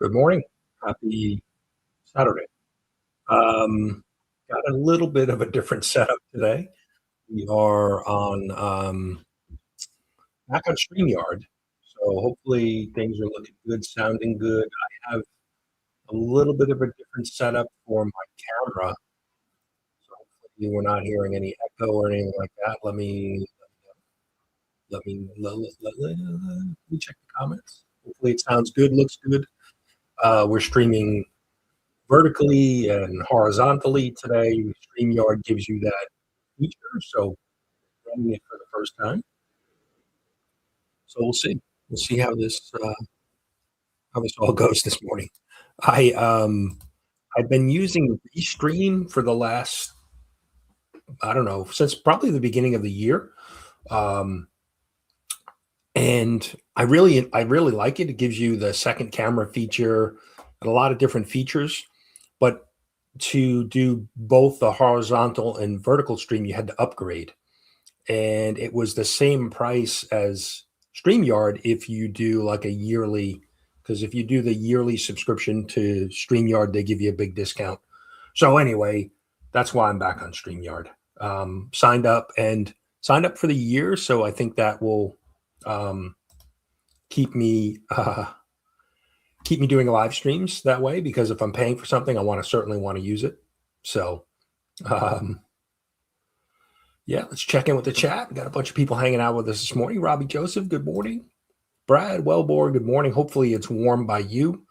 Good morning. Happy Saturday. Um, got a little bit of a different setup today. We are on back on StreamYard, so hopefully things are looking good, sounding good. I have a little bit of a different setup for my camera, so hopefully we're not hearing any echo or anything like that. Let me check the comments. Hopefully it sounds good, looks good. We're streaming vertically and horizontally today. StreamYard gives you that feature, so running it for the first time. So we'll see. We'll see how this all goes this morning. I I've been using Restream for the last, I don't know, since probably the beginning of the year. Um, and I really like it. It gives you the second camera feature and a lot of different features. But to do both the horizontal and vertical stream, you had to upgrade. And it was the same price as StreamYard if you do like a yearly, because if you do the yearly subscription to StreamYard, they give you a big discount. So anyway, that's why I'm back on StreamYard. Signed up for the year, so I think that will um, keep me keep me doing live streams that way. Because if I'm paying for something, certainly want to use it. So um, yeah, let's check in with the chat. We got a bunch of people hanging out with us this morning. Robbie Joseph, good morning. Brad Wellbore, good morning. Hopefully it's warm by you.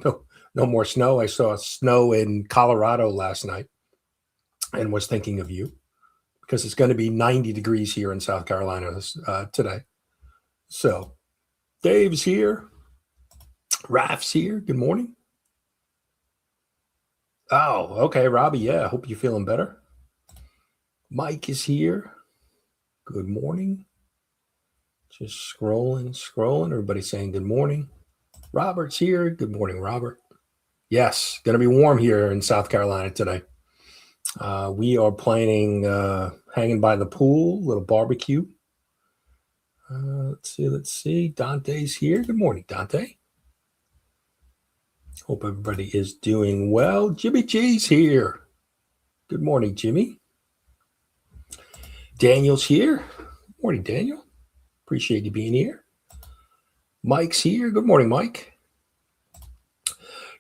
No more snow. I saw snow in Colorado last night and was thinking of you because it's going to be 90 degrees here in South Carolina today. So Dave's here. Raf's here. Good morning. Oh, okay, Robbie. Yeah, I hope you're feeling better. Mike is here. Good morning. Just scrolling. Everybody's saying good morning. Robert's here. Good morning, Robert. Yes, going to be warm here in South Carolina today. We are planning hanging by the pool, little barbecue. Let's see. Dante's here. Good morning, Dante. Hope everybody is doing well. Jimmy G's here. Good morning, Jimmy. Daniel's here. Good morning, Daniel. Appreciate you being here. Mike's here. Good morning, Mike.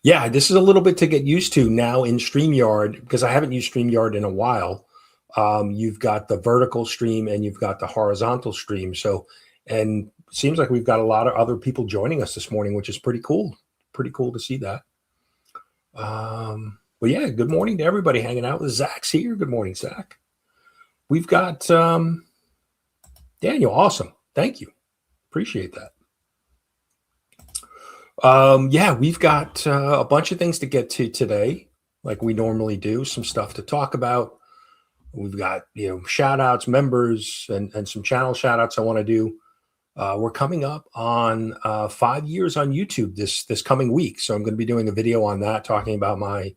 Yeah, this is a little bit to get used to now in StreamYard because I haven't used StreamYard in a while. You've got the vertical stream and you've got the horizontal stream. So, and it seems like we've got a lot of other people joining us this morning, which is pretty cool. Pretty cool to see that. But yeah, good morning to everybody hanging out with Zach's here. Good morning, Zach. We've got Daniel. Awesome. Thank you. Appreciate that. Yeah, we've got a bunch of things to get to today, like we normally do. Some stuff to talk about. We've got shout outs, members, and some channel shout outs I want to do. We're coming up on 5 years on YouTube this coming week, so I'm going to be doing a video on that, talking about my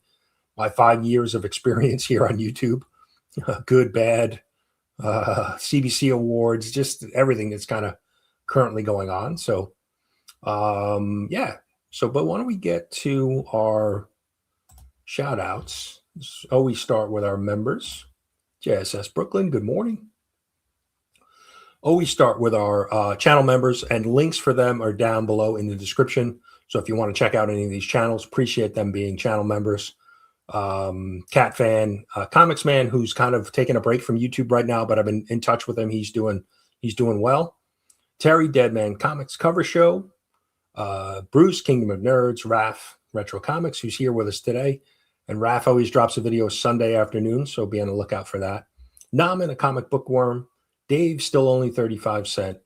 5 years of experience here on YouTube, good, bad, CBC awards, just everything that's kind of currently going on. So. Yeah. So, but why don't we get to our shout outs? Always start with our members. JSS Brooklyn, good morning. Always start with our channel members, and links for them are down below in the description. So if you want to check out any of these channels, appreciate them being channel members. Cat Fan, Comics Man, who's kind of taking a break from YouTube right now, but I've been in touch with him. He's doing well. Terry Deadman Comics Cover Show. Bruce, Kingdom of Nerds, Raph, Retro Comics, who's here with us today. And Raph always drops a video Sunday afternoon, so be on the lookout for that. Naman, a comic bookworm. Dave, still only 35 cents.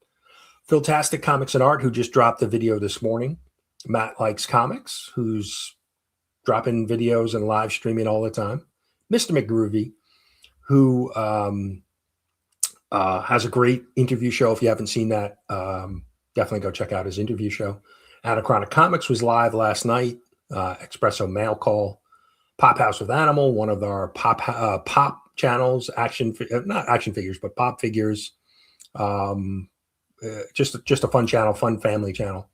Philtastic Comics and Art, who just dropped a video this morning. Matt Likes Comics, who's dropping videos and live streaming all the time. Mr. McGroovy, who has a great interview show. If you haven't seen that, definitely go check out his interview show. Anachronic Comics was live last night. Espresso Mail Call. Pop House with Animal, one of our pop channels, not action figures, but pop figures. Just a fun channel, fun family channel.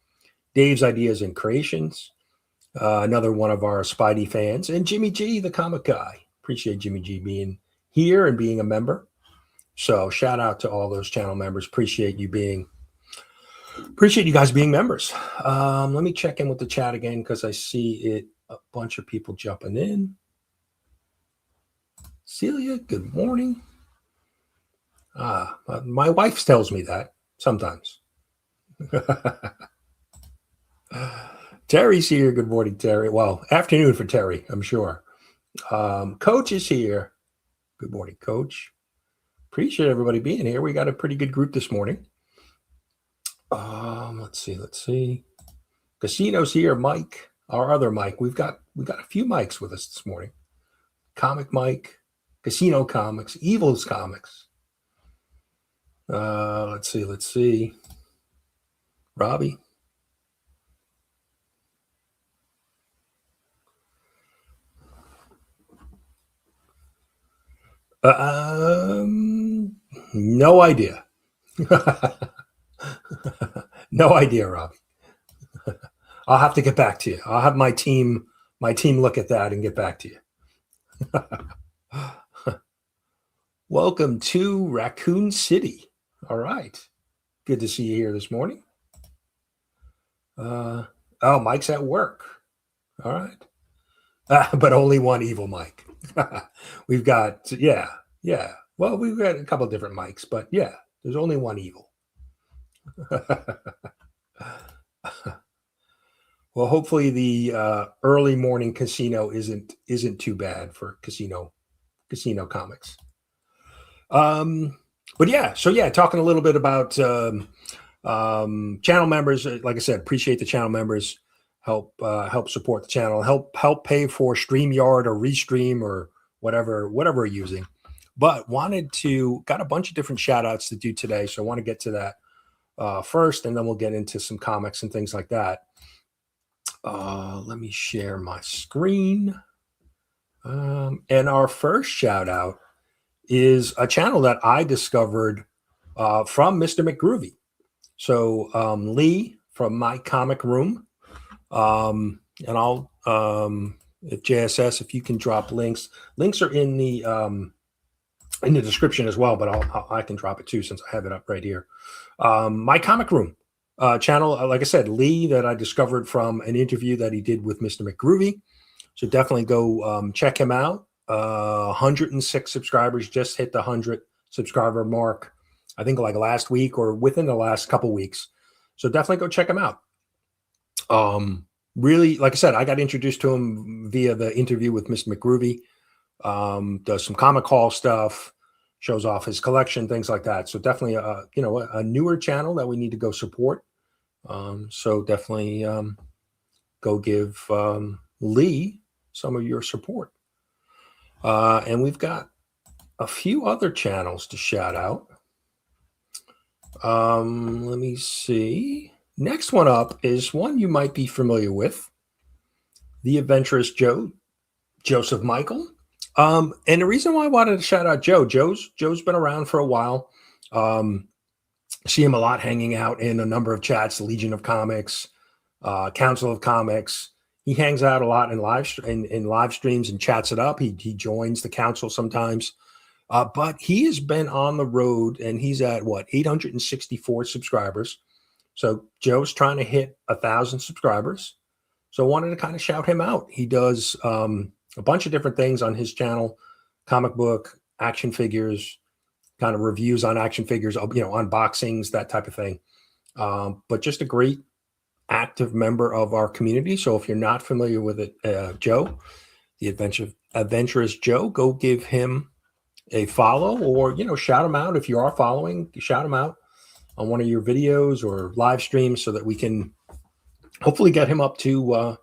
Dave's Ideas and Creations, another one of our Spidey fans, and Jimmy G, the comic guy. Appreciate Jimmy G being here and being a member. So shout out to all those channel members. Appreciate you guys being members. Let me check in with the chat again because I see a bunch of people jumping in. Celia, good morning. My wife tells me that sometimes. Terry's here. Good morning, Terry. Well, afternoon for Terry, I'm sure. Coach is here. Good morning, Coach. Appreciate everybody being here. We got a pretty good group this morning. Let's see. Casino's here. Mike, our other Mike. We got a few Mikes with us this morning. Comic Mike, Casino Comics, Evils Comics. Let's see. Robbie. No idea. No idea, Robbie. I'll have to get back to you. I'll have my team look at that and get back to you. Welcome to Raccoon City. All right. Good to see you here this morning. Mike's at work. All right. But only one evil Mike. We've got, yeah. Well, we've got a couple of different Mikes, but yeah, there's only one evil. Well, hopefully the early morning casino isn't too bad for casino comics. But yeah, talking a little bit about channel members. Like I said, appreciate the channel members. Help support the channel. Help pay for StreamYard or Restream or whatever we're using. But got a bunch of different shout outs to do today. So I want to get to that first, and then we'll get into some comics and things like that. Let me share my screen. And our first shout out is a channel that I discovered from Mr. McGroovy. So Lee from My Comic Room. And I'll if JSS, if you can drop links are in the description as well, but I can drop it too since I have it up right here. My Comic Room channel, like I said, Lee, that I discovered from an interview that he did with Mr. McGroovy. So definitely go check him out. 106 subscribers, just hit the 100 subscriber mark, I think like last week or within the last couple weeks. So definitely go check him out. Really, like I said, I got introduced to him via the interview with Mr. McGroovy. Does some comic hall stuff, shows off his collection, things like that. So definitely a newer channel that we need to go support. So definitely go give Lee some of your support. And we've got a few other channels to shout out. Let me see. Next one up is one you might be familiar with, The Adventurous Joe, Joseph Michael. And the reason why I wanted to shout out Joe's been around for a while. See him a lot hanging out in a number of chats, Legion of Comics, Council of Comics. He hangs out a lot in live streams and chats it up. He joins the council sometimes. But he has been on the road, and he's at 864 subscribers. So Joe's trying to hit 1,000 subscribers. So I wanted to kind of shout him out. He does a bunch of different things on his channel: comic book, action figures, kind of reviews on action figures, unboxings, that type of thing. But just a great active member of our community. So if you're not familiar with it, Joe, the Adventurous Joe, go give him a follow, or shout him out if you are following. Shout him out on one of your videos or live streams so that we can hopefully get him up to on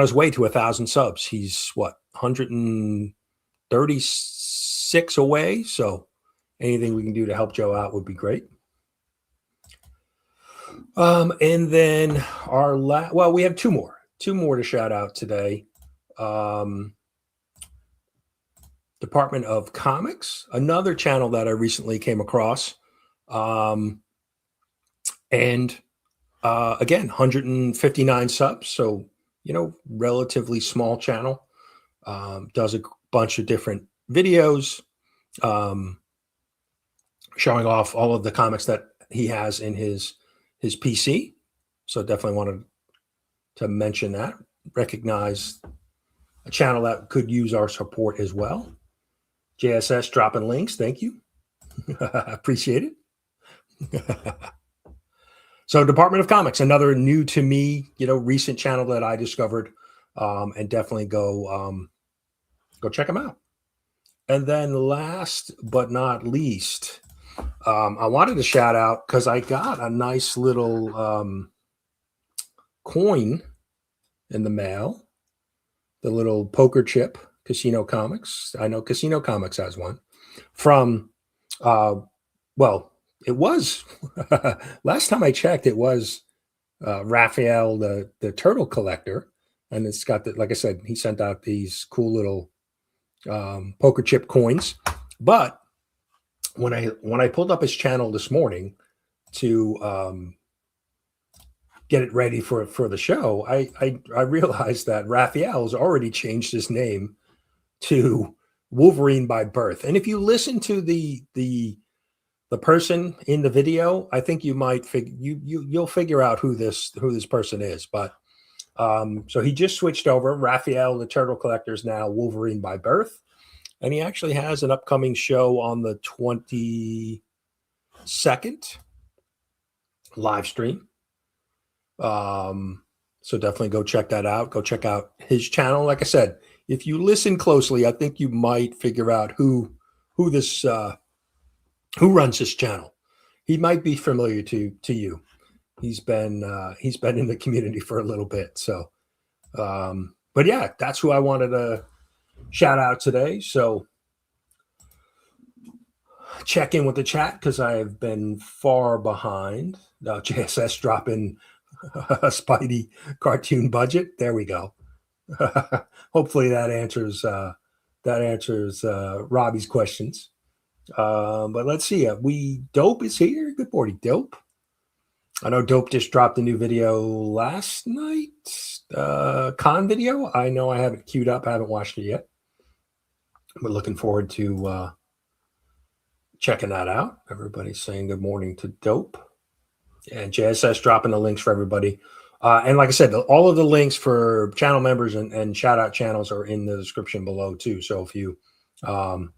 his way to 1,000 subs. He's 136 away, so anything we can do to help Joe out would be great. And then we have two more to shout out today. Department of Comics, another channel that I recently came across. And Again, 159 subs, so relatively small channel. Does a bunch of different videos, showing off all of the comics that he has in his PC. So definitely wanted to mention that. Recognize a channel that could use our support as well. JSS dropping links. Thank you. Appreciate it. So Department of Comics, another new to me, recent channel that I discovered, and definitely go check them out. And then last but not least, I wanted to shout out because I got a nice little coin in the mail, the little poker chip, Casino Comics. I know Casino Comics has one from, well, it was, last time I checked, it was Raphael, the turtle collector. And it's got, like I said, he sent out these cool little poker chip coins. But when I pulled up his channel this morning to get it ready for the show, I realized that Raphael's already changed his name to Wolverine by birth. And if you listen to the person in the video, I think you might you'll figure out who this person is. But so he just switched over. Raphael, the turtle collector, is now Wolverine by birth. And he actually has an upcoming show on the 22nd live stream. So definitely go check that out. Go check out his channel. Like I said, if you listen closely, I think you might figure out who runs this channel. He might be familiar to you. He's been in the community for a little bit. So, but yeah, that's who I wanted to shout out today. So check in with the chat because I have been far behind. JSS dropping a Spidey cartoon budget. There we go. Hopefully that answers Robbie's questions. But let's see. Dope is here. Good morning, Dope. I know Dope just dropped a new video last night. Con video. I know I have it queued up. I haven't watched it yet. We're looking forward to checking that out. Everybody's saying good morning to Dope. And JSS dropping the links for everybody. And like I said, all of the links for channel members and shout out channels are in the description below too. So if you, I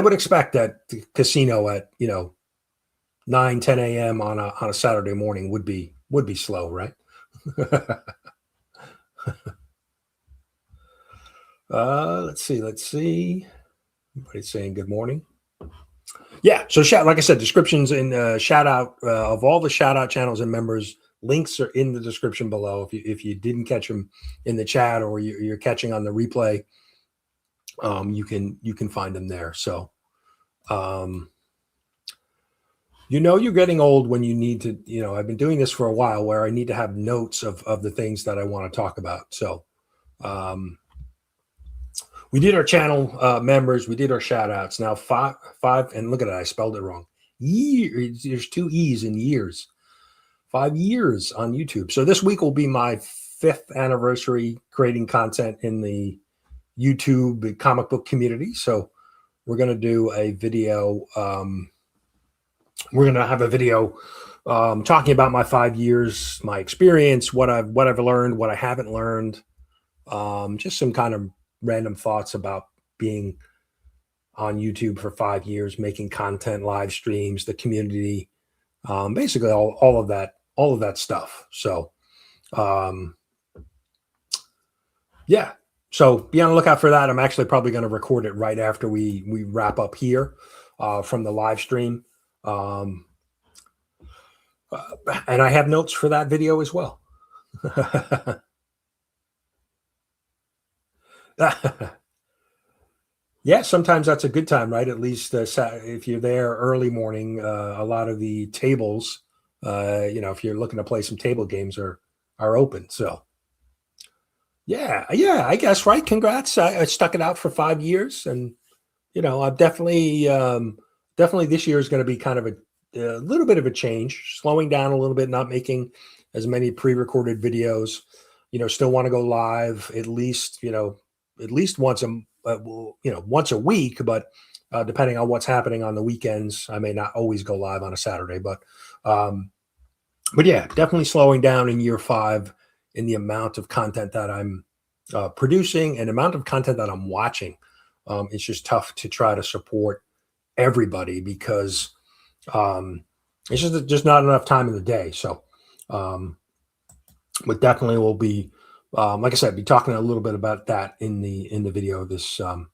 would expect that the casino at 9-10 a.m. on a Saturday morning would be slow, right? Let's see. Everybody's saying good morning. Yeah, so like I said, descriptions and shout out of all the shout out channels and members. Links are in the description below. If you didn't catch them in the chat or you're catching on the replay, you can find them there. So, you're getting old when you need to. I've been doing this for a while, where I need to have notes of the things that I want to talk about. So, we did our channel members. We did our shout outs. Now five, and look at it. I spelled it wrong. There's 2 E's in years. 5 years on YouTube. So this week will be my 5th anniversary creating content in the YouTube comic book community. So we're going to do a video. We're going to have a video talking about my 5 years, my experience, what I've learned, what I haven't learned, just some kind of random thoughts about being on YouTube for 5 years, making content, live streams, the community, basically all of that stuff. So, yeah. So be on the lookout for that. I'm actually probably going to record it right after we wrap up here from the live stream. And I have notes for that video as well. Yeah, sometimes that's a good time, right? At least if you're there early morning, a lot of the tables, if you're looking to play some table games are open. So yeah, I guess, right? Congrats. I stuck it out for 5 years, and I've definitely this year is going to be kind of a little bit of a change, slowing down a little bit, not making as many pre-recorded videos. Still want to go live at least once once a week, but depending on what's happening on the weekends, I may not always go live on a Saturday, but yeah, definitely slowing down in year 5 in the amount of content that I'm producing and amount of content that I'm watching. It's just tough to try to support everybody because it's just not enough time in the day. So, but definitely will be, like I said, be talking a little bit about that in the video. This, well,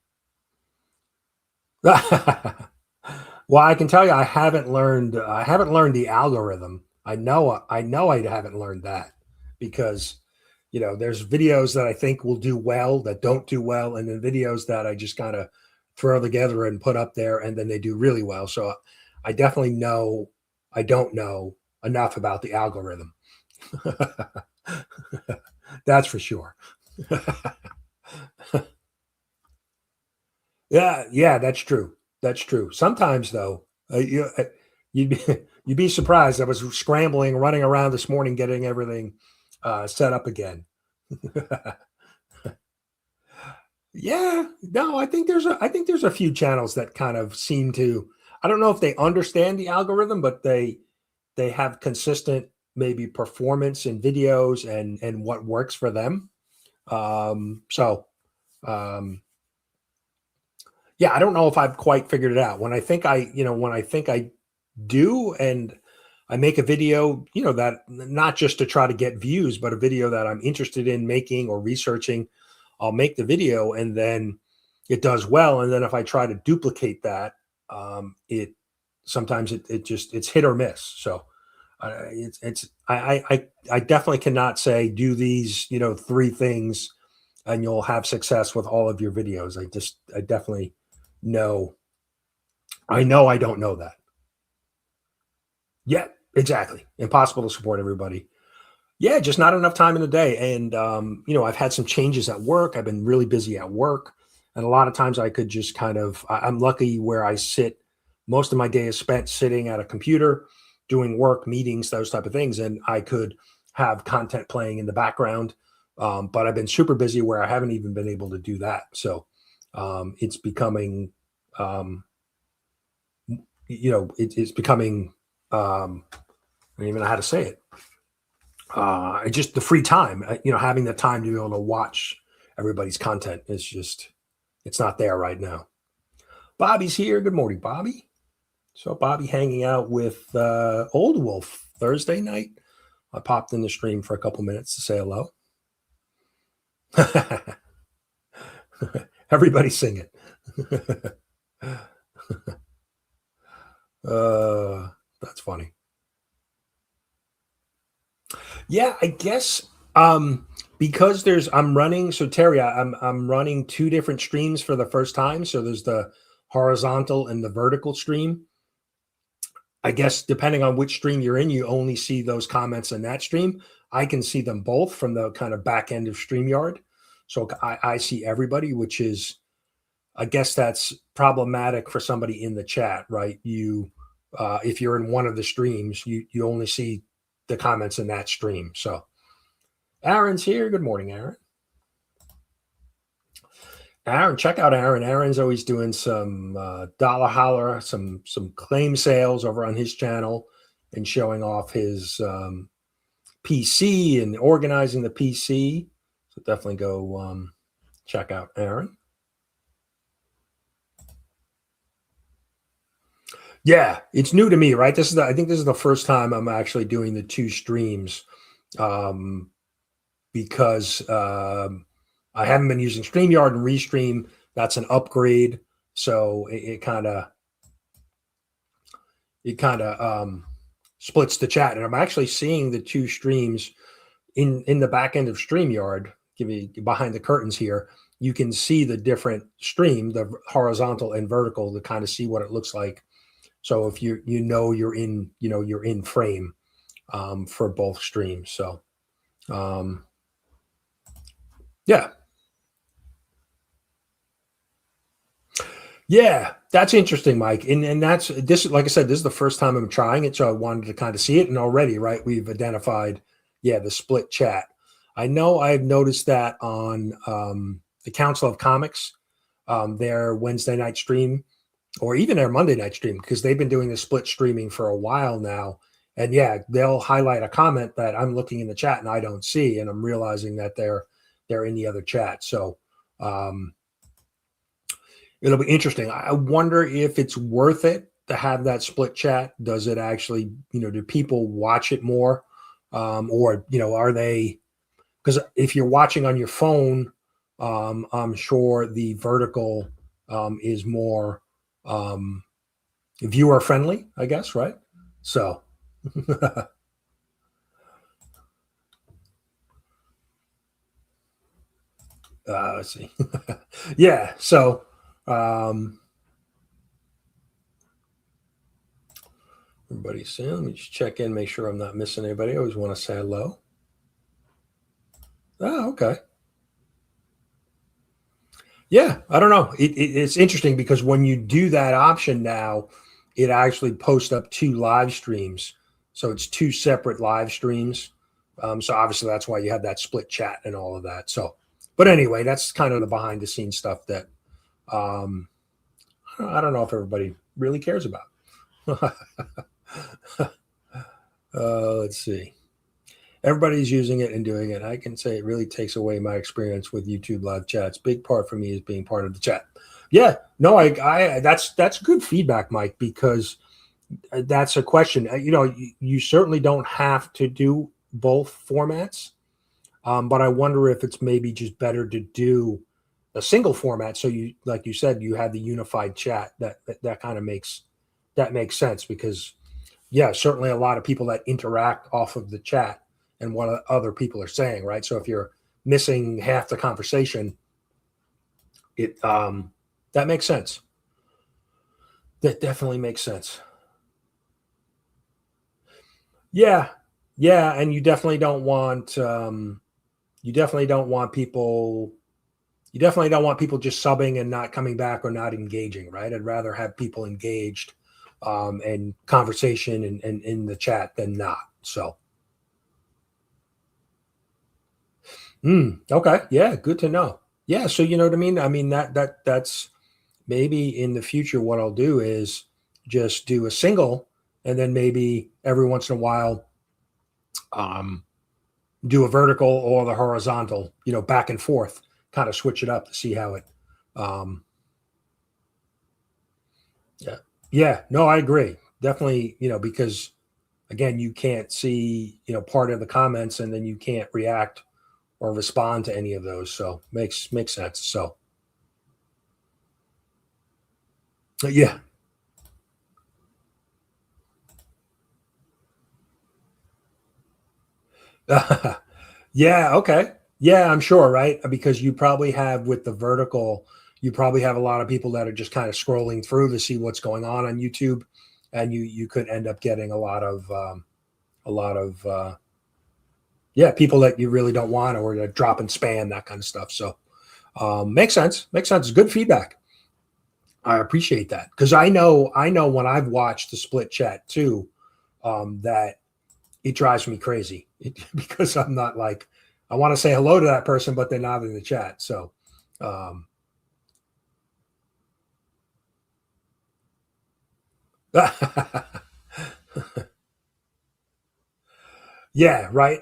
I can tell you, I haven't learned the algorithm. I haven't learned that because there's videos that I think will do well that don't do well, and then videos that I just kind of throw together and put up there, and then they do really well. So I definitely know I don't know enough about the algorithm. That's for sure. Yeah, that's true. That's true. Sometimes though, you'd be you'd be surprised. I was scrambling, running around this morning, getting everything set up again. Yeah, no, I think there's a few channels that kind of seem to. I don't know if they understand the algorithm, but they have consistent maybe performance in videos and what works for them. So yeah, I don't know if I've quite figured it out. When I think I do, and I make a video, that not just to try to get views, but a video that I'm interested in making or researching, I'll make the video and then it does well. And then if I try to duplicate that, it sometimes it's hit or miss. So I definitely cannot say do these 3 things and you'll have success with all of your videos. I definitely know. I know I don't know that. Yeah, exactly. Impossible to support everybody. Yeah, just not enough time in the day. And I've had some changes at work. I've been really busy at work. And a lot of times I could just I'm lucky where I sit. Most of my day is spent sitting at a computer, doing work, meetings, those type of things. And I could have content playing in the background. But I've been super busy where I haven't even been able to do that. So it's becoming, it's becoming, I don't even know how to say it. Just the free time, having the time to be able to watch everybody's content is it's not there right now. Bobby's here. Good morning, Bobby. So Bobby hanging out with Old Wolf Thursday night. I popped in the stream for a couple minutes to say hello. Everybody sing it. That's funny. Yeah, I guess because I'm running, so Terry, I'm running 2 different streams for the first time. So there's the horizontal and the vertical stream. I guess depending on which stream you're in, you only see those comments in that stream. I can see them both from the kind of back end of StreamYard. So I see everybody, which is, I guess that's problematic for somebody in the chat, right? If you're in one of the streams, you only see the comments in that stream. So Aaron's here. Good morning, Aaron. Aaron, check out Aaron. Aaron's always doing some dollar holler, some claim sales over on his channel and showing off his PC and organizing the PC. So definitely go check out Aaron. Yeah, it's new to me, right? I think this is the first time I'm actually doing the 2 streams because I haven't been using StreamYard and Restream. That's an upgrade. So it kind of splits the chat. And I'm actually seeing the 2 streams in the back end of StreamYard. Give me behind the curtains here. You can see the different stream, the horizontal and vertical, to kind of see what it looks like. So if you're in frame for both streams. So yeah. Yeah, that's interesting, Mike. And that's this. Like I said, this is the first time I'm trying it, so I wanted to kind of see it. And already, right, we've identified, yeah, the split chat. I know I've noticed that on the Council of Comics, their Wednesday night stream, or even their Monday night stream, because they've been doing the split streaming for a while now. And yeah, they'll highlight a comment that I'm looking in the chat and I don't see, and I'm realizing that they're in the other chat. So um, it'll be interesting. I wonder if it's worth it to have that split chat. Does it actually, do people watch it more? Or, are they, because if you're watching on your phone, I'm sure the vertical is more um, viewer friendly, I guess, right? So, let's see. Yeah. So, um, everybody's saying, let me just check in, make sure I'm not missing anybody. I always want to say hello. Oh, okay. Yeah, I don't know. It's interesting because when you do that option now, it actually posts up two live streams. So it's two separate live streams. So obviously that's why you have that split chat and all of that. So, but anyway, that's kind of the behind the scenes stuff that um, I don't know if everybody really cares about. Let's see. Everybody's using it and doing it. I can say it really takes away my experience with YouTube live chats. Big part for me is being part of the chat. Yeah, no, I that's good feedback, Mike, because that's a question. You certainly don't have to do both formats, but I wonder if it's maybe just better to do a single format. So you, like you said, you have the unified chat. That kind of makes sense because yeah, certainly a lot of people that interact off of the chat and what other people are saying, right? So if you're missing half the conversation, it that makes sense. That definitely makes sense. Yeah, yeah, and you definitely don't want people you definitely don't want people just subbing and not coming back or not engaging, right? I'd rather have people engaged and conversation and in the chat than not. So okay. Yeah, good to know. Yeah, so you know what I mean? I mean that's maybe in the future what I'll do is just do a single and then maybe every once in a while um do a vertical or the horizontal, back and forth, kind of switch it up to see how it um yeah. Yeah, no, I agree. Definitely, because again, you can't see, part of the comments and then you can't react or respond to any of those. So makes sense. So yeah. Yeah, okay. Yeah, I'm sure, right? Because you probably have with the vertical, you probably have a lot of people that are just kind of scrolling through to see what's going on YouTube, and you could end up getting a lot of yeah, people that you really don't want or they're dropping spam, that kind of stuff. So makes sense. Makes sense. Good feedback. I appreciate that because I know when I've watched the split chat too, that it drives me crazy because I'm not like I want to say hello to that person, but they're not in the chat. So, um, yeah, right.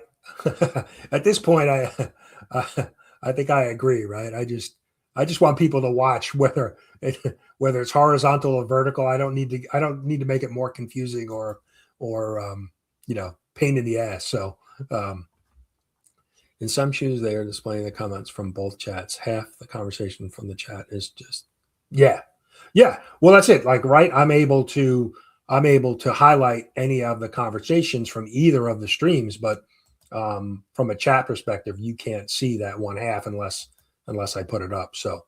At this point, I think I agree. Right. I just want people to watch whether it's horizontal or vertical. I don't need to make it more confusing or pain in the ass. So. Um, In some shoes, they are displaying the comments from both chats. Half the conversation from the chat is just, yeah, yeah. Well, that's it. Like, right, I'm able to highlight any of the conversations from either of the streams, but from a chat perspective, you can't see that one half unless I put it up. So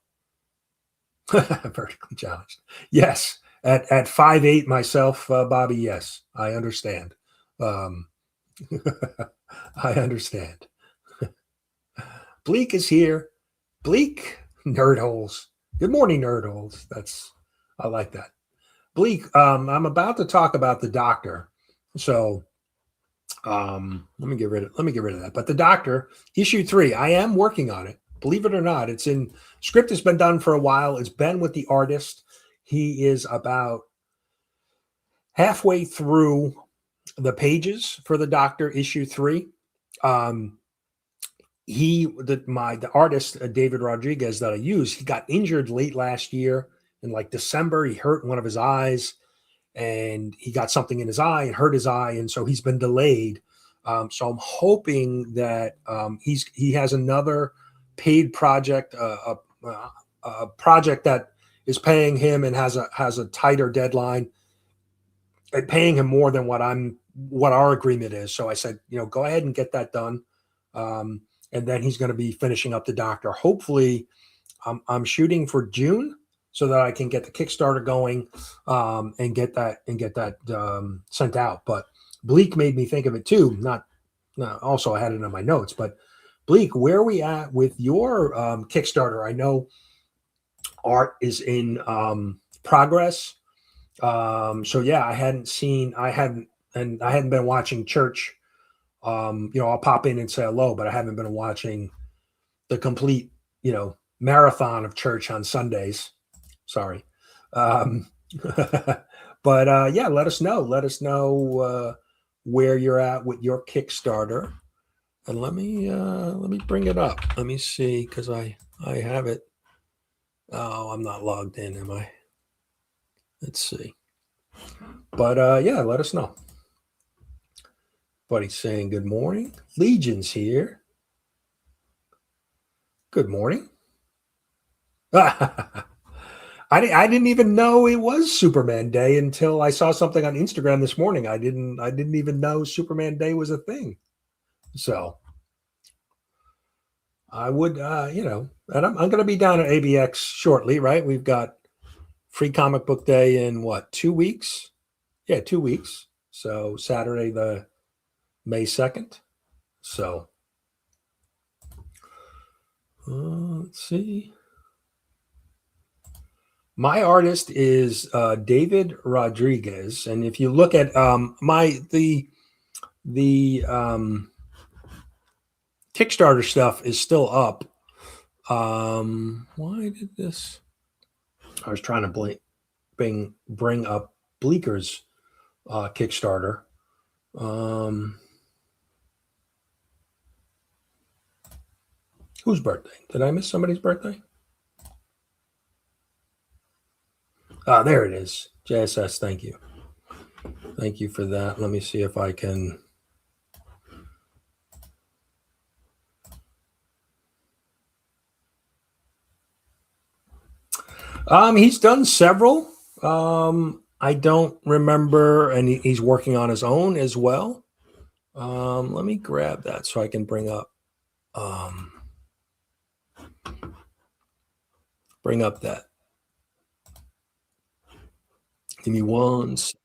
vertically challenged. Yes, at 5'8" myself, Bobby. Yes, I understand. Um, I understand. Bleak is here. Bleak nerd holes. Good morning, nerd holes. I like that. Bleak, I'm about to talk about the doctor. So let me get rid of that. But the doctor, issue 3, I am working on it. Believe it or not, it's in script has been done for a while. It's been with the artist. He is about halfway through the pages for the doctor issue 3. Um, the artist David Rodriguez that I use, he got injured late last year in like December. He hurt one of his eyes, and he got something in his eye and hurt his eye, and so he's been delayed. So I'm hoping that he has another paid project, a project that is paying him and has a tighter deadline, paying him more than what our agreement is. So I said, go ahead and get that done. And then he's going to be finishing up the doctor. Hopefully, I'm shooting for June so that I can get the Kickstarter going and get that sent out. But Bleak made me think of it too. Not also I had it in my notes, but Bleak, where are we at with your Kickstarter? I know art is in progress. So yeah, I hadn't been watching church. I'll pop in and say hello, but I haven't been watching the complete, marathon of church on Sundays. Sorry. Um, but yeah, let us know. Let us know where you're at with your Kickstarter. And let me bring it up. Let me see, because I have it. Oh, I'm not logged in, am I? Let's see. But yeah, let us know. Buddy's saying good morning. Legion's here. Good morning. I didn't even know it was Superman Day until I saw something on Instagram this morning. I didn't even know Superman Day was a thing. So I would, and I'm going to be down at ABX shortly, right? We've got Free Comic Book Day in what, 2 weeks? Yeah, 2 weeks. So Saturday, the May 2nd. So let's see. My artist is David Rodriguez, and if you look at the Kickstarter stuff is still up. Why did this? I was trying to bring up Bleeker's Kickstarter. Whose birthday? Did I miss somebody's birthday? There it is. JSS, thank you. Thank you for that. Let me see if I can. He's done several. I don't remember, and he's working on his own as well. Let me grab that so I can bring up that. Give me one second.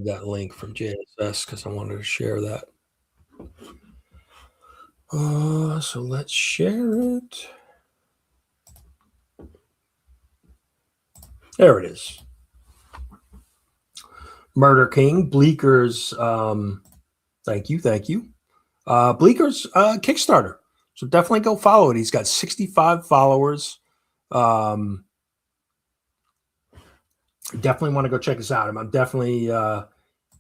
That link from JSS because I wanted to share that. So let's share it. There it is. Murder King, Bleeker's. Thank you. Bleeker's Kickstarter. So definitely go follow it. He's got 65 followers. Definitely want to go check this out. I'm definitely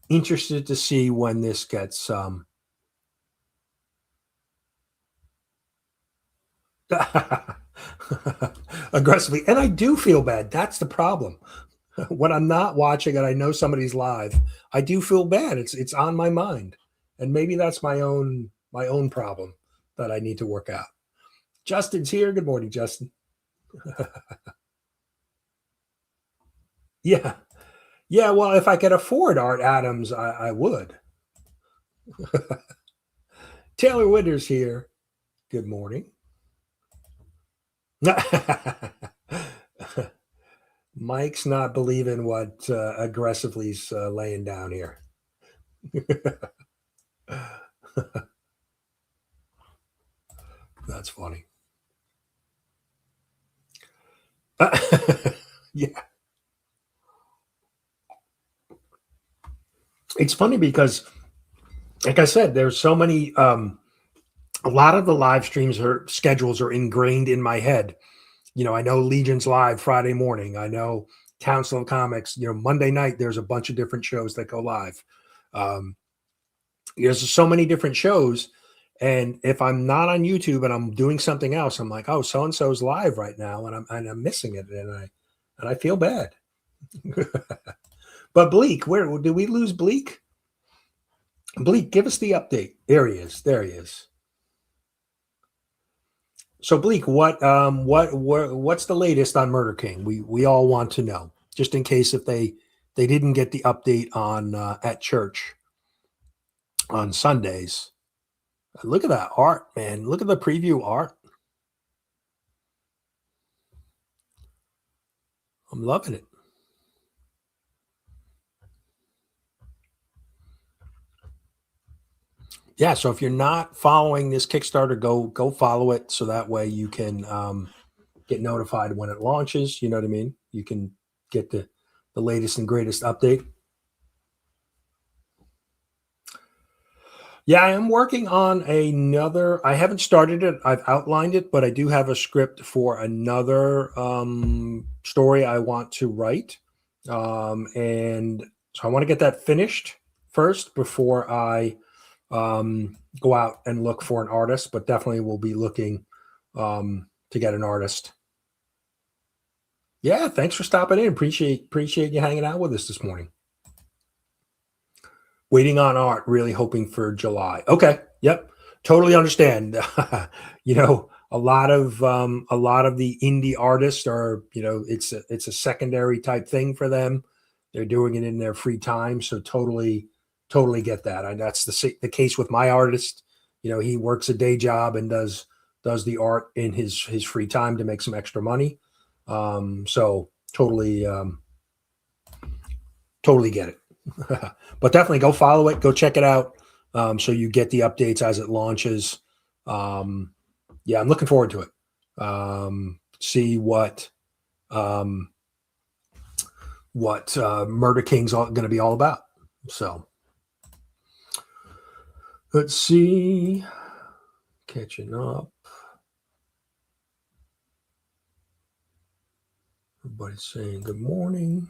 interested to see when this gets aggressively. And I do feel bad. That's the problem. When I'm not watching and I know somebody's live, I do feel bad. It's on my mind. And maybe that's my own problem that I need to work out. Justin's here. Good morning, Justin. Yeah. Yeah, well, if I could afford Art Adams, I would. Taylor Winters here. Good morning. Mike's not believing what aggressively's laying down here. That's funny. Yeah. It's funny because, like I said, there's so many. A lot of the live streams or schedules are ingrained in my head. I know Legion's live Friday morning. I know Council of Comics. Monday night there's a bunch of different shows that go live. Um, there's so many different shows, and if I'm not on YouTube and I'm doing something else, I'm like, oh, so and so's live right now, and I'm missing it, and I feel bad. But Bleak, where did we lose Bleak? Bleak, give us the update. There he is. There he is. So Bleak, what's the latest on Murder King? We all want to know, just in case if they didn't get the update on at church on Sundays. Look at that art, man. Look at the preview art. I'm loving it. Yeah, so if you're not following this Kickstarter, go follow it so that way you can get notified when it launches. You know what I mean? You can get the latest and greatest update. Yeah, I am working on another. I haven't started it. I've outlined it, but I do have a script for another story I want to write, and so I want to get that finished first before I go out and look for an artist. But definitely, will be looking to get an artist. Yeah, thanks for stopping in. Appreciate you hanging out with us this morning. Waiting on art, really hoping for July. Okay. Yep. Totally understand. A lot of the indie artists are, it's a secondary type thing for them. They're doing it in their free time. So totally get that. And that's the case with my artist. He works a day job and does the art in his free time to make some extra money. So totally get it. But definitely go follow it, go check it out, so you get the updates as it launches. Yeah, I'm looking forward to it. See what Murder King's going to be all about. So let's see, catching up. Everybody's saying good morning.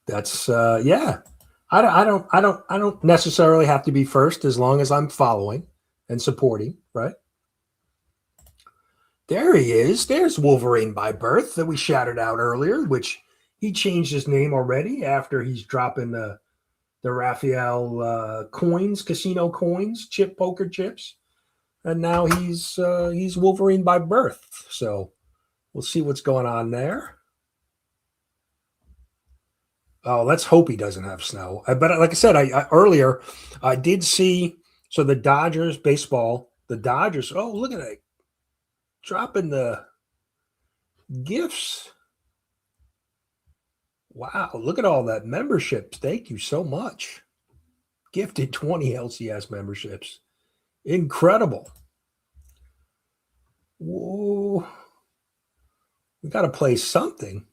That's yeah. I don't necessarily have to be first as long as I'm following and supporting, right? There he is. There's Wolverine by birth that we shouted out earlier, which he changed his name already after he's dropping the Raphael coins, casino coins, poker chips, and now he's Wolverine by birth. So we'll see what's going on there. Oh, let's hope he doesn't have snow. But like I said, I earlier I did see. So the Dodgers baseball, the Dodgers. Oh, look at that, dropping the gifts. Wow, look at all that memberships. Thank you so much. Gifted 20 LCS memberships. Incredible. Whoa. We got to play something.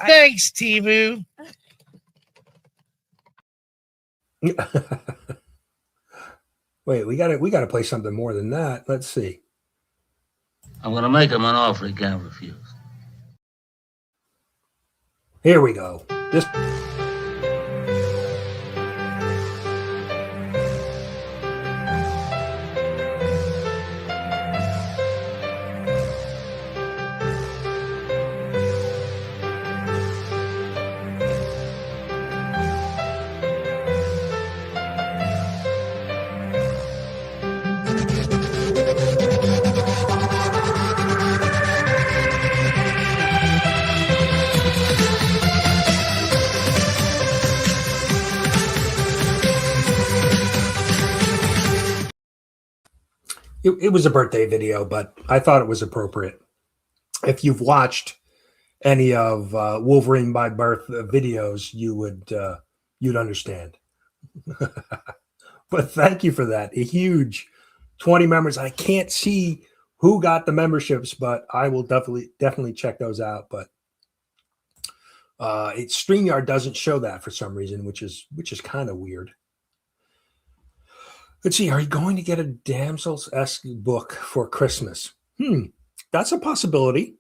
Thanks, Timu. Wait, we got to play something more than that. Let's see. I'm going to make him an offer he can't refuse. Here we go. This. It was a birthday video, but I thought it was appropriate. If you've watched any of Wolverine by birth videos, you would you'd understand. But thank you for that. A huge 20 members. I can't see who got the memberships, but I will definitely check those out. But StreamYard doesn't show that for some reason, which is kind of weird. Let's see. Are you going to get a Damsels-esque book for Christmas? That's a possibility.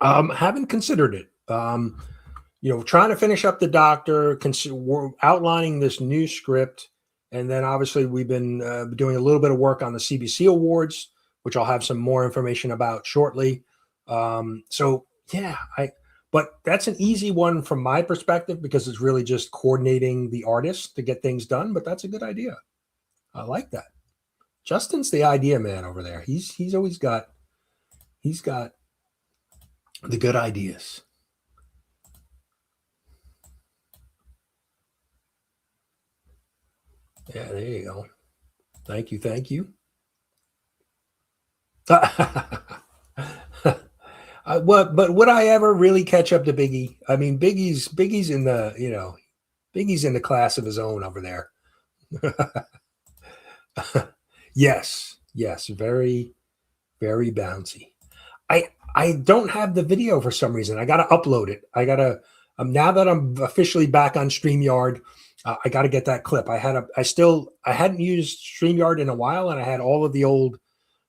Haven't considered it. Trying to finish up the Doctor, we're outlining this new script, and then obviously we've been doing a little bit of work on the CBC Awards, which I'll have some more information about shortly. But that's an easy one from my perspective because it's really just coordinating the artist to get things done. But that's a good idea. I like that. Justin's the idea man over there. He's always got the good ideas. Yeah, there you go. Thank you. But would I ever really catch up to Biggie? I mean, Biggie's in Biggie's in the class of his own over there. Yes, very, very bouncy. I don't have the video for some reason. I got to upload it. Now that I'm officially back on StreamYard, I got to get that clip. I hadn't used StreamYard in a while, and I had all of the old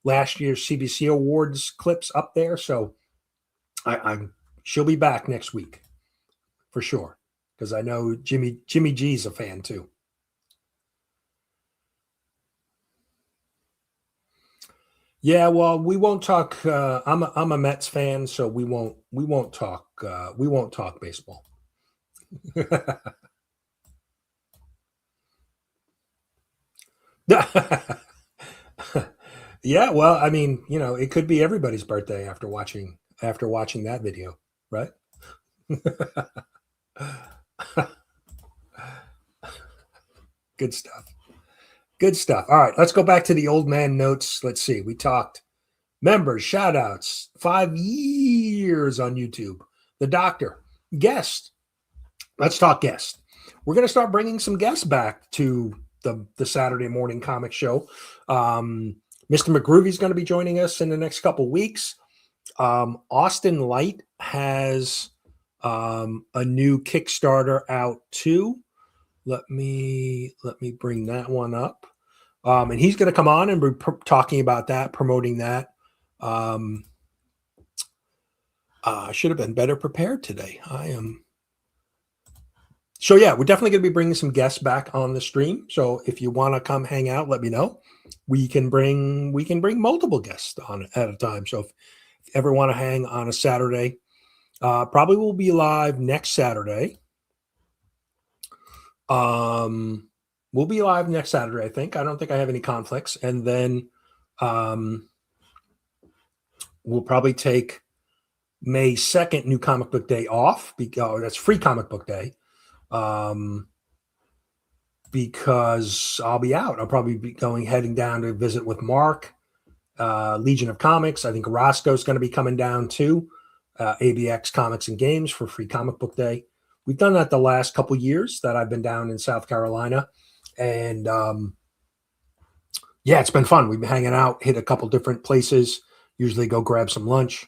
last year's CBC Awards clips up there. So she'll be back next week for sure, because I know Jimmy G's a fan too. Yeah, well, we won't talk. I'm a Mets fan, so we won't talk. We won't talk baseball. Yeah, well, I mean, it could be everybody's birthday after watching that video, right? Good stuff. Good stuff. All right, let's go back to the old man notes. Let's see. We talked members, shout outs, 5 years on YouTube, the Doctor, guest. Let's talk guest. We're going to start bringing some guests back to the Saturday morning comic show. Mr. McGroovy's going to be joining us in the next couple weeks. Austin Light has a new Kickstarter out too. Let me bring that one up. And he's going to come on and be talking about that, promoting that. I should have been better prepared today. I am. So yeah, we're definitely going to be bringing some guests back on the stream. So if you want to come hang out, let me know. We can bring multiple guests on at a time. So if you ever want to hang on a Saturday, probably we'll be live next Saturday. We'll be live next Saturday, I think. I don't think I have any conflicts. And then we'll probably take May 2nd, New Comic Book Day off. That's Free Comic Book Day. Because I'll be out. I'll probably be heading down to visit with Mark, Legion of Comics. I think Roscoe's going to be coming down too. ABX Comics and Games for Free Comic Book Day. We've done that the last couple years that I've been down in South Carolina. And it's been fun. We've been hanging out, hit a couple different places, usually go grab some lunch.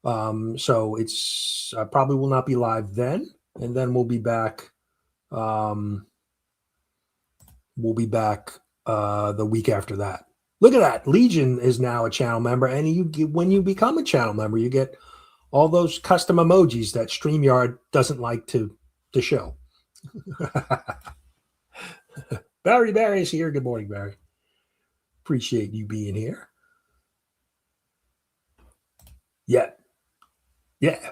So it's probably will not be live then. And then we'll be back. The week after that. Look at that. Legion is now a channel member. And when you become a channel member, you get all those custom emojis that StreamYard doesn't like to show. Barry's here. Good morning, Barry. Appreciate you being here. Yeah,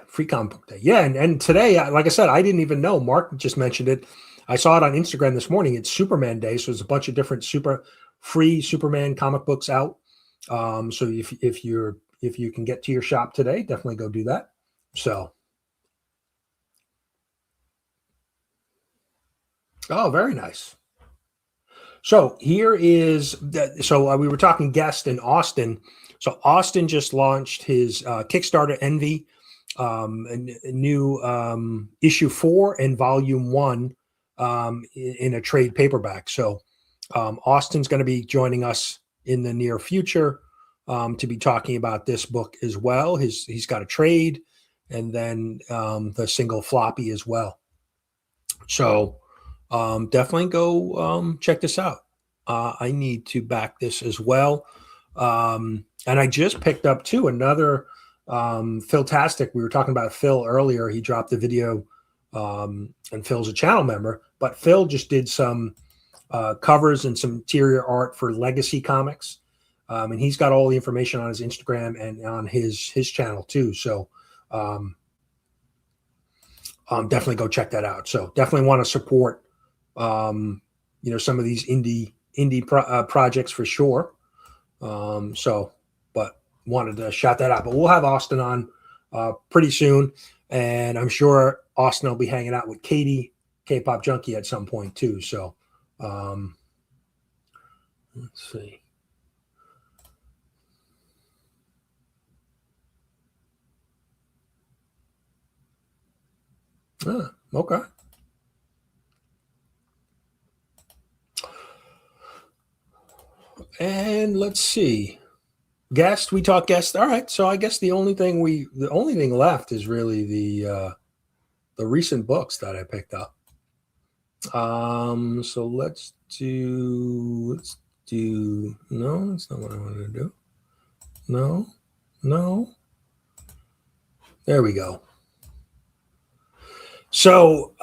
Free Comic Book Day. Yeah, and today, like I said, I didn't even know. Mark just mentioned it. I saw it on Instagram this morning. It's Superman Day, so there's a bunch of different free Superman comic books out. So if you can get to your shop today, definitely go do that. So, very nice. So here is we were talking guest in Austin. So Austin just launched his Kickstarter Envy, a new issue 4 and volume 1 in a trade paperback. So Austin's going to be joining us in the near future to be talking about this book as well. He's got a trade and then the single floppy as well. So definitely go check this out. I need to back this as well. And I just picked up too another Philtastic. We were talking about Phil earlier. He dropped the video, and Phil's a channel member, but Phil just did some covers and some interior art for Legacy Comics. And he's got all the information on his Instagram and on his channel too. So definitely go check that out. So definitely want to support, some of these indie projects for sure. But wanted to shout that out. But we'll have Austin on pretty soon, and I'm sure Austin will be hanging out with Katie, K-pop Junkie, at some point too. So let's see. Okay. And let's see. Guest, we talk guest. All right. So I guess the only thing left is really the recent books that I picked up. So let's do no, that's not what I wanted to do. No. There we go. So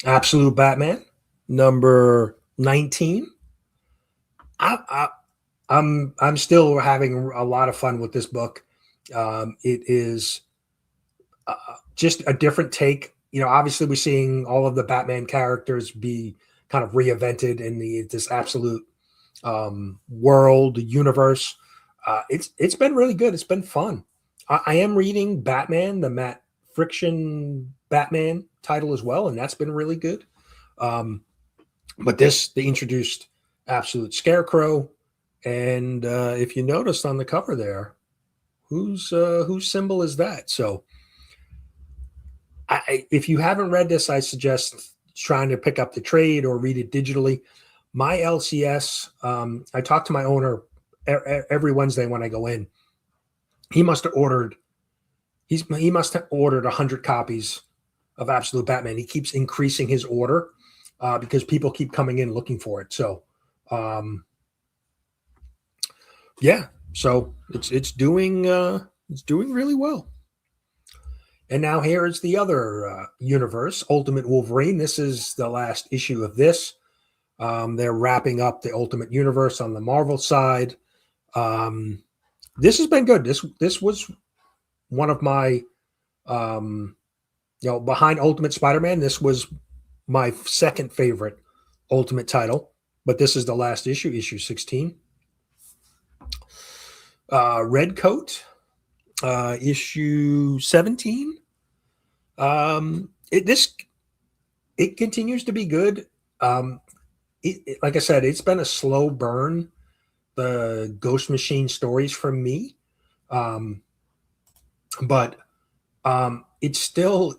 Absolute Batman, number 19. I'm still having a lot of fun with this book. It is just a different take. Obviously we're seeing all of the Batman characters be kind of reinvented in this absolute world universe. It's been really good. It's been fun. I am reading Batman, the Matt Friction Batman title as well, and that's been really good. But they introduced Absolute Scarecrow, and if you noticed on the cover there, whose symbol is that? So if you haven't read this, I suggest trying to pick up the trade or read it digitally. My LCS, I talk to my owner every Wednesday when I go in. He must have ordered 100 copies of Absolute Batman. He keeps increasing his order because people keep coming in looking for it. So so it's doing really well. And now here is the other universe, Ultimate Wolverine. This is the last issue of this. They're wrapping up the Ultimate Universe on the Marvel side. This has been good. This was one of my, behind Ultimate Spider-Man, this was my second favorite Ultimate title. But this is the last issue, issue 16. Red Coat, issue 17. It continues to be good. Like I said, it's been a slow burn, the Ghost Machine stories from me. But it's still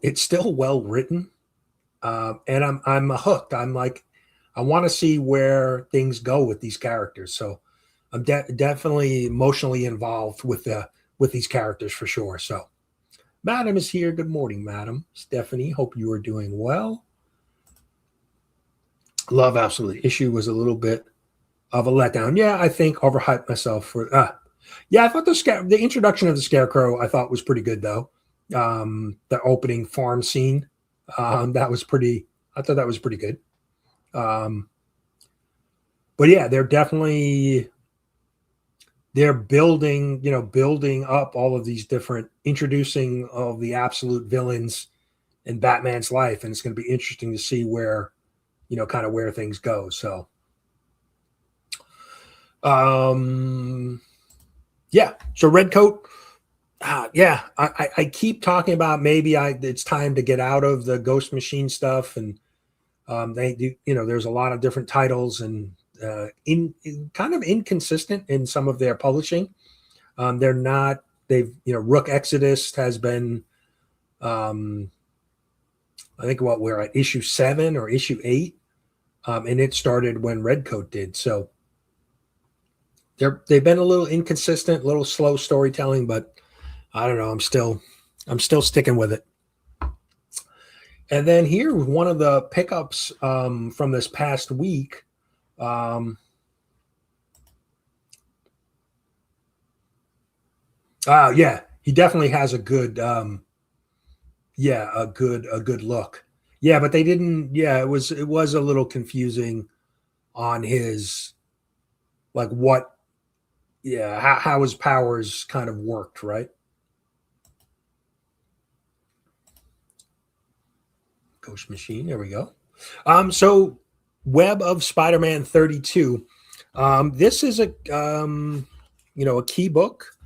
well written. And I'm hooked. I'm like, I want to see where things go with these characters. So I'm definitely emotionally involved with these characters for sure. So Madam is here. Good morning, Madam. Stephanie, hope you are doing well. Love, absolutely. Issue was a little bit of a letdown. Yeah, I think overhyped myself for. I thought the introduction of the Scarecrow I thought was pretty good though. The opening farm scene, that was pretty. I thought that was pretty good. But yeah, they're building up all of these different, introducing of the absolute villains in Batman's life, and it's going to be interesting to see where, kind of where things go. So, So Red Coat, I keep talking about maybe it's time to get out of the Ghost Machine stuff, and they do, there's a lot of different titles and kind of inconsistent in some of their publishing. Rook Exodus has been I think what we're at issue 7 or issue 8, and it started when Redcoat did. So they've been a little inconsistent, a little slow storytelling, but I don't know. I'm still sticking with it. And then here, one of the pickups from this past week. Yeah, he definitely has a good, a good look. Yeah, but they didn't. Yeah, it was a little confusing on his, like, what, yeah, how his powers kind of worked, right? Ghost Machine. There we go. So Web of Spider-Man 32. This is a a key book,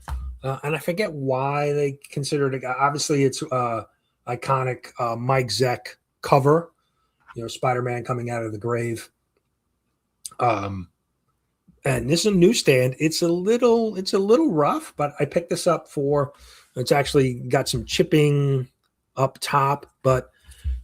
and I forget why they considered it. Obviously, it's iconic Mike Zeck cover. Spider-Man coming out of the grave. And this is a newsstand. It's a little rough, but I picked this up for. It's actually got some chipping up top, but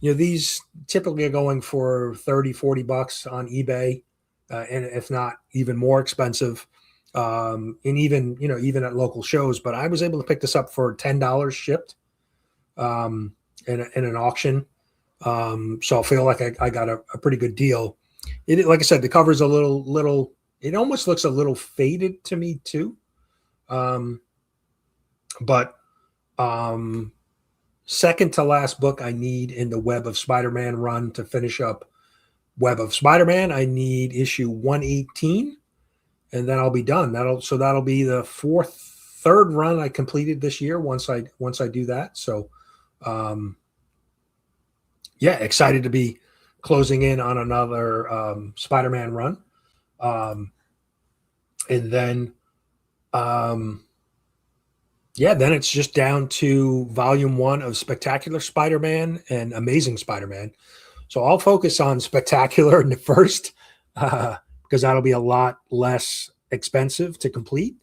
these typically are going for 30, $40 on eBay, and if not even more expensive, and even at local shows. But I was able to pick this up for $10 shipped, in an auction. So I feel like I got a pretty good deal. Like I said, the cover's a little. It almost looks a little faded to me too. But second to last book I need in the Web of Spider-Man run to finish up Web of Spider-Man. I need issue 118, and then I'll be done. That'll be the third run I completed this year once I do that. So excited to be closing in on another Spider-Man run. And then then it's just down to volume 1 of Spectacular Spider-Man and Amazing Spider-Man. So I'll focus on Spectacular in the first, because that'll be a lot less expensive to complete.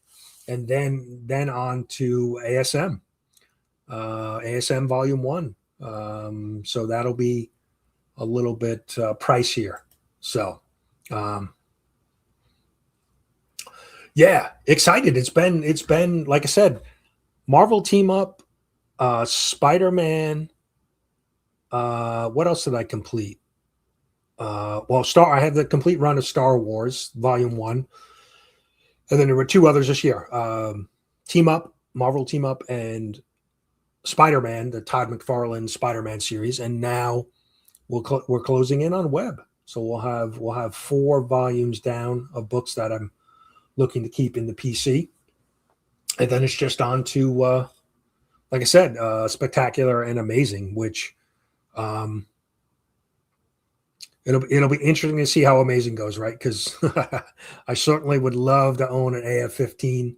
And then on to ASM, ASM volume 1. So that'll be a little bit pricier. So, excited. It's been like I said, Marvel team up, Spider-Man. What else did I complete? I have the complete run of Star Wars Volume 1, and then there were 2 others this year. Team Up, Marvel Team Up, and Spider-Man, the Todd McFarlane Spider-Man series, and now we're closing in on Web. So we'll have 4 volumes down of books that I'm looking to keep in the PC. And then it's just on to, like I said, Spectacular and Amazing, which it'll be interesting to see how Amazing goes, right? Because I certainly would love to own an AF-15.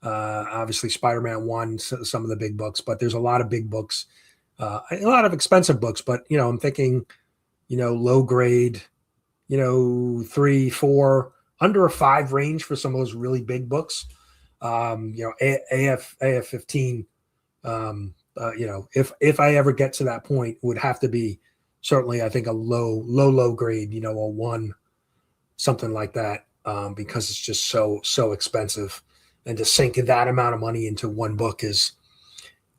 Obviously, Spider-Man 1, some of the big books, but there's a lot of big books, a lot of expensive books. But I'm thinking, low grade, 3, 4, under a 5 range for some of those really big books. AF-15. If I ever get to that point, it would have to be certainly, I think, a low grade, a 1, something like that, because it's just so expensive, and to sink that amount of money into one book is,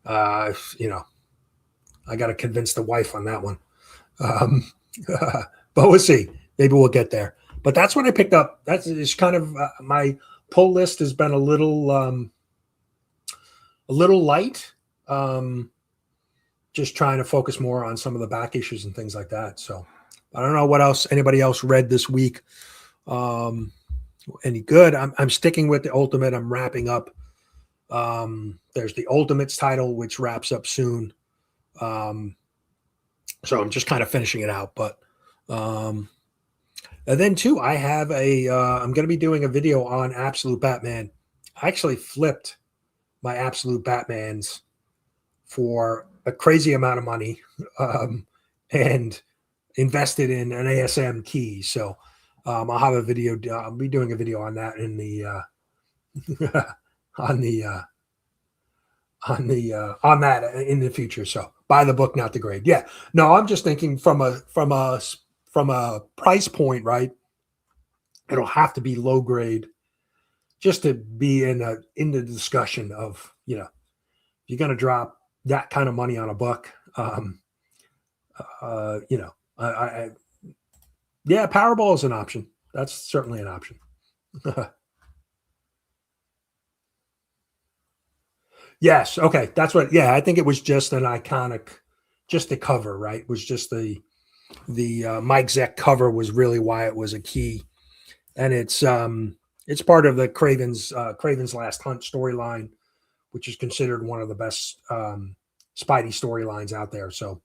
I got to convince the wife on that one. But we'll see. Maybe we'll get there. But that's what I picked up. That is kind of my pull list has been a little light. Just trying to focus more on some of the back issues and things like that. So I don't know what else anybody else read this week. Any good? I'm sticking with the Ultimate. I'm wrapping up. There's the Ultimates title, which wraps up soon. So I'm just kind of finishing it out. But and then too, I have I'm going to be doing a video on Absolute Batman. I actually flipped my Absolute Batmans for a crazy amount of money, and invested in an ASM key. So I'll have a video. I'll be doing a video on that in the on that in the future. So, buy the book, not the grade. Yeah. No, I'm just thinking from a price point, right? It'll have to be low grade just to be in the discussion of, you're going to drop that kind of money on a book. Yeah, Powerball is an option. That's certainly an option. Yes. Okay. That's what. Yeah, I think it was just an iconic, just the cover, right? It was just the Mike Zeck cover was really why it was a key, and it's part of the Craven's Last Hunt storyline, which is considered one of the best Spidey storylines out there. So,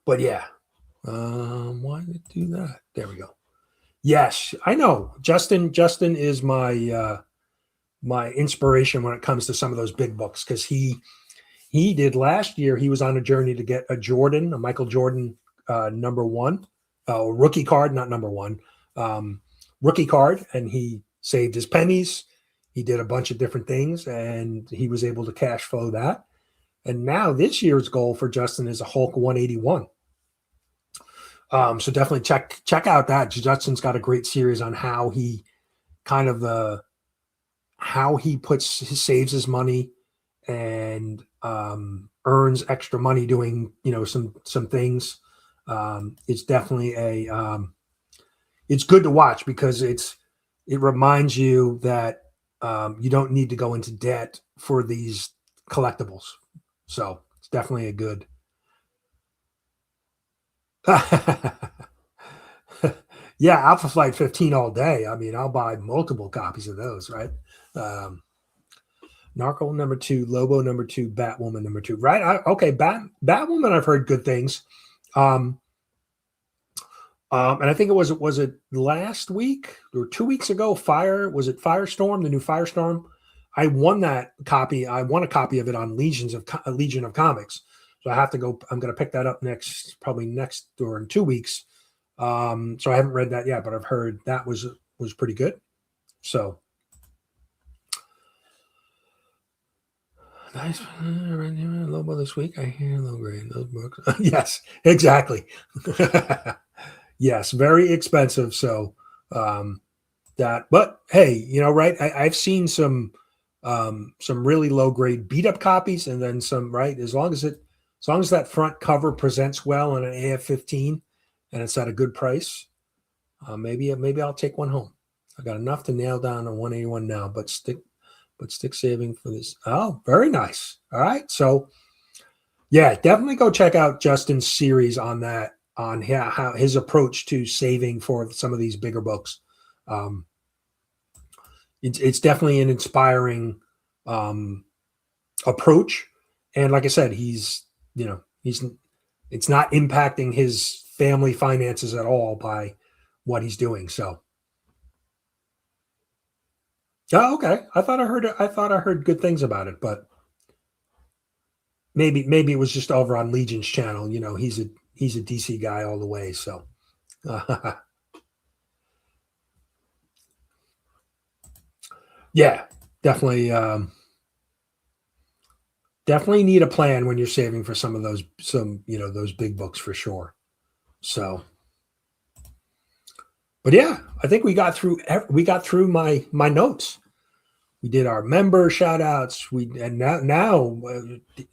but yeah, why did it do that? There we go. Yes, I know. Justin is my my inspiration when it comes to some of those big books, because he did last year. He was on a journey to get a Michael Jordan number one, rookie card, not number one, rookie card, and he saved his pennies. He did a bunch of different things, and he was able to cash flow that. And now this year's goal for Justin is a Hulk 181. So definitely check out that. Justin's got a great series on how he kind of saves his money and earns extra money doing some things. It's definitely it's good to watch, because it reminds you that you don't need to go into debt for these collectibles. So it's definitely a good. Yeah, Alpha Flight 15 all day. I mean, I'll buy multiple copies of those, right? Narco number 2, Lobo number 2, Batwoman number 2, right? Okay, Batwoman, I've heard good things. And I think was it last week or 2 weeks ago? Firestorm, the new Firestorm? I won that copy. I won a copy of it on Legion of Comics. So I have to go. I'm going to pick that up probably next or in 2 weeks. So I haven't read that yet, but I've heard that was pretty good. So nice. Lobo this week. I hear low grade those books. Yes, exactly. Yes, very expensive. So but hey, right? I've seen some really low grade beat up copies, and then some, right? As long as that front cover presents well in an AF-15 and it's at a good price, maybe I'll take one home. I got enough to nail down a 181 now, but stick saving for this. Oh, very nice. All right. So yeah, definitely go check out Justin's series on that, on how his approach to saving for some of these bigger books. It's definitely an inspiring approach. And like I said, it's not impacting his family finances at all by what he's doing. So, oh, okay. I thought I heard good things about it, but maybe it was just over on Legion's channel. He's a DC guy all the way. So, yeah, definitely. Definitely need a plan when you're saving for some of those those big books for sure. So, but yeah, I think we got through my notes. We did our member shout outs. Now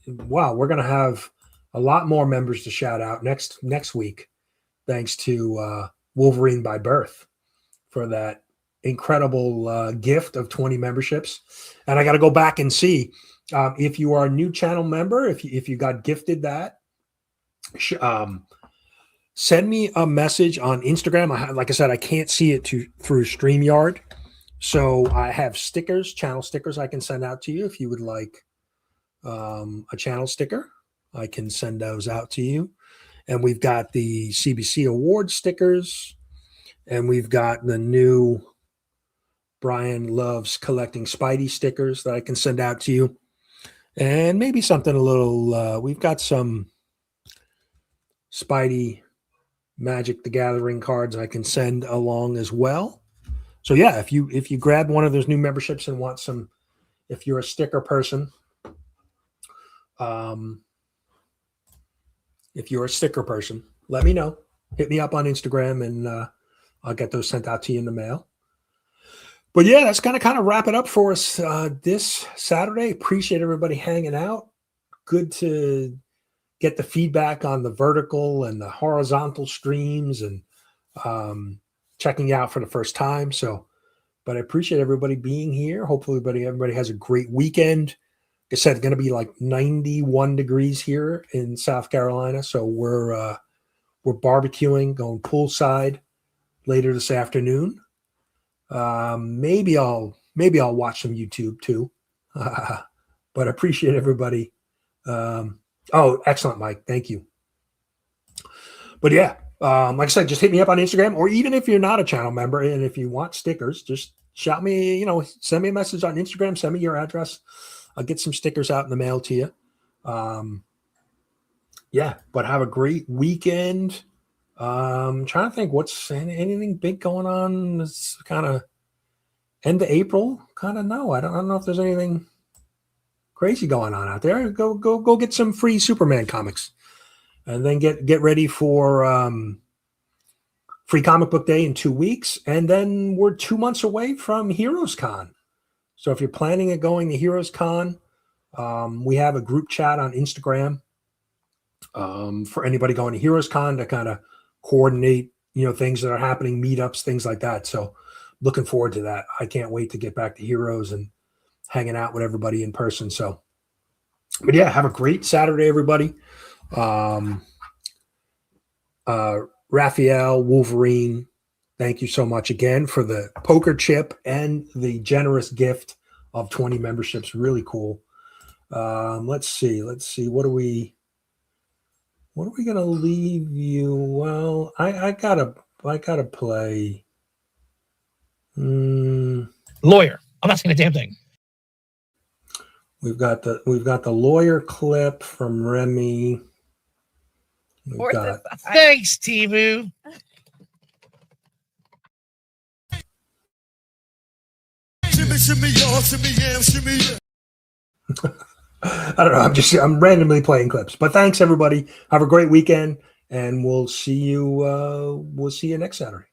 wow, we're going to have a lot more members to shout out next week, thanks to Wolverine by Birth for that incredible gift of 20 memberships. And I got to go back and see if you are a new channel member, if you got gifted that, send me a message on Instagram. Like I said, I can't see it through StreamYard. So I have channel stickers I can send out to you. If you would like a channel sticker, I can send those out to you. And we've got the CBC Award stickers, and we've got the new Brian Loves Collecting Spidey stickers that I can send out to you. And maybe something a little, we've got some Spidey Magic the Gathering cards I can send along as well. So yeah, if you grab one of those new memberships and want some, if you're a sticker person, If you're a sticker person, let me know. Hit me up on Instagram, and I'll get those sent out to you in the mail. But yeah, that's going to kind of wrap it up for us this Saturday. Appreciate everybody hanging out. Good to get the feedback on the vertical and the horizontal streams, and checking out for the first time. So, but I appreciate everybody being here. Hopefully everybody has a great weekend. Like I said, it's going to be like 91 degrees here in South Carolina. So we're barbecuing, going poolside later this afternoon. Maybe I'll watch some YouTube too. But I appreciate everybody. Oh, excellent, Mike. Thank you. But yeah, like I said, just hit me up on Instagram, or even if you're not a channel member and if you want stickers, just shout me, send me a message on Instagram, send me your address. I'll get some stickers out in the mail to you. Yeah, but have a great weekend. Trying to think what's anything big going on. It's kind of end of April. Kind of no. I don't know if there's anything crazy going on out there. Go get some free Superman comics, and then get ready for Free Comic Book Day in 2 weeks, and then we're 2 months away from Heroes Con. So if you're planning on going to Heroes Con, we have a group chat on Instagram for anybody going to Heroes Con to kind of coordinate, things that are happening, meetups, things like that. So looking forward to that. I can't wait to get back to Heroes and hanging out with everybody in person. So, but yeah, have a great Saturday, everybody. Raphael, Wolverine, thank you so much again for the poker chip and the generous gift of 20 memberships. Really cool. Let's see. What are we going to leave you? Well, I gotta play. Lawyer. I'm not saying a damn thing. We've got the lawyer clip from Remy. Thanks, Timu. I don't know. I'm randomly playing clips, but thanks everybody. Have a great weekend, and we'll see you next Saturday.